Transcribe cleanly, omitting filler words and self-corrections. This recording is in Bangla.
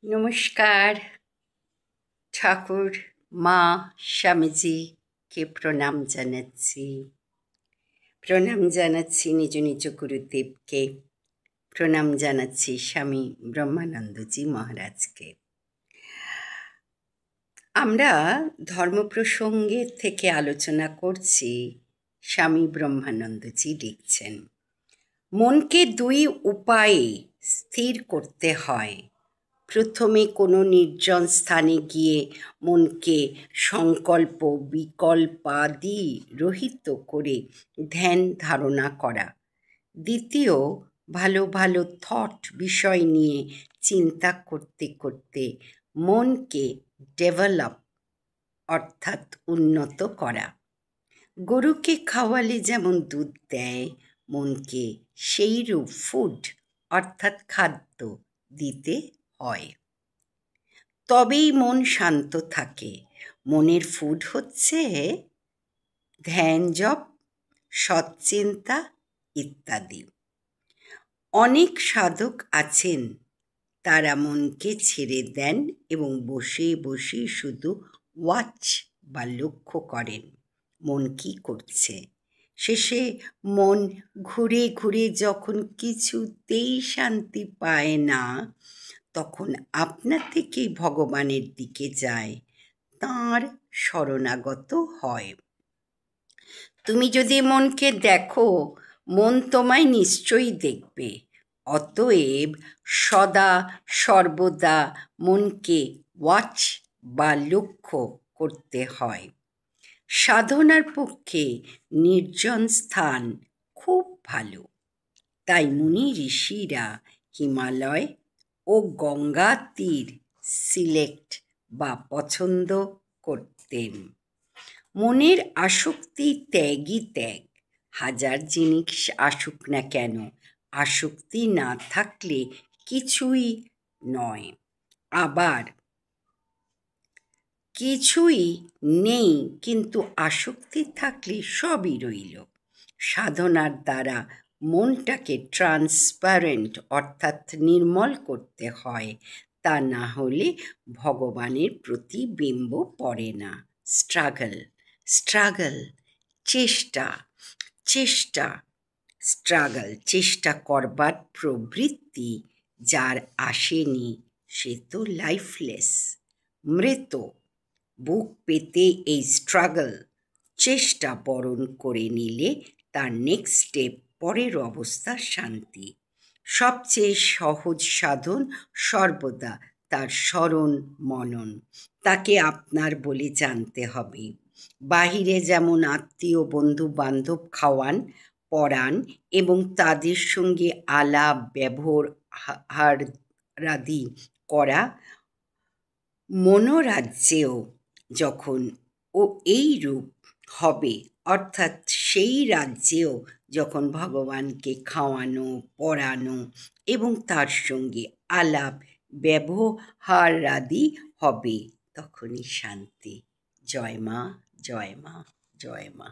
নমস্কার। ঠাকুর, মা, স্বামীজিকে প্রণাম জানাচ্ছি। প্রণাম জানাচ্ছি নিজ নিজ গুরুদেবকে। প্রণাম জানাচ্ছি স্বামী ব্রহ্মানন্দজি মহারাজকে। আমরা ধর্ম প্রসঙ্গের থেকে আলোচনা করছি। স্বামী ব্রহ্মানন্দজি লিখছেন, মনকে দুই উপায়ে স্থির করতে হয়। প্রথমে কোনো নির্জন স্থানে গিয়ে মনকে সংকল্প বিকল্পাদি রহিত করে ধ্যান ধারণা করা। দ্বিতীয়, ভালো ভালো থট বিষয় নিয়ে চিন্তা করতে করতে মনকে ডেভেলপ অর্থাৎ উন্নত করা। গরুকে খাওয়ালে যেমন দুধ দেয়, মনকে সেইরূপ ফুড অর্থাৎ খাদ্য দিতে হয়, তবেই মন শান্ত থাকে। মনের ফুড হচ্ছে ধ্যান, জপ, সৎচিন্তা ইত্যাদি। অনেক সাধক আছেন, তারা মনকে ছেড়ে দেন এবং বসে বসে শুধু ওয়াচ বা লক্ষ্য করেন মন কি করছে। শেষে মন ঘুরে ঘুরে যখন কিছুতেই শান্তি পায় না, তখন আপনা থেকেই ভগবানের দিকে যায়, তাঁর শরণাগত হয়। তুমি যদি মনকে দেখো, মন তোমায় নিশ্চয়ই দেখবে। অতএব সদা সর্বদা মনকে ওয়াচ বা লক্ষ্য করতে হয়। সাধনার পক্ষে নির্জন স্থান খুব ভালো। তাই মুনি ঋষিরা হিমালয় ও গঙ্গা তীর সিলেক্ট বা পছন্দ করতেন। মনের আসক্তি ত্যাগই ত্যাগ। হাজার জিনিস আসুক না কেন, আসক্তি না থাকলে কিছুই নয়, আবার কিছুই নেই কিন্তু আসক্তি থাকলে সবই রইল। সাধনার দ্বারা মনটাকে ট্রান্সপারেন্ট অর্থাৎ নির্মল করতে হয়, তা না হলে ভগবানের প্রতিবিম্ব পড়ে না। স্ট্রাগল স্ট্রাগল, চেষ্টা চেষ্টা, স্ট্রাগল, চেষ্টা করবার প্রবৃত্তি যার আসেনি সে তো লাইফলেস, মৃত। বুক পেতে এই স্ট্রাগল চেষ্টা বরণ করে নিলে তার নেক্সট স্টেপ পরের অবস্থা শান্তি। সবচেয়ে সহজ সাধন সর্বদা তার স্মরণ মনন। তাকে আপনার বলে জানতে হবে। বাহিরে যেমন আত্মীয় বন্ধু বান্ধব খাওয়ান পড়ান এবং তাদের সঙ্গে আলাপ ব্যবহারাদি করা, মনোরাজ্যেও যখন ও এই রূপ হবে, অর্থাৎ সেই রাজ্যেও যখন ভগবানকে খাওয়ানো পড়ানো এবং তার সঙ্গে আলাপ ব্যবহারাদি হবে, তখনই শান্তি। জয় মা, জয় মা, জয় মা।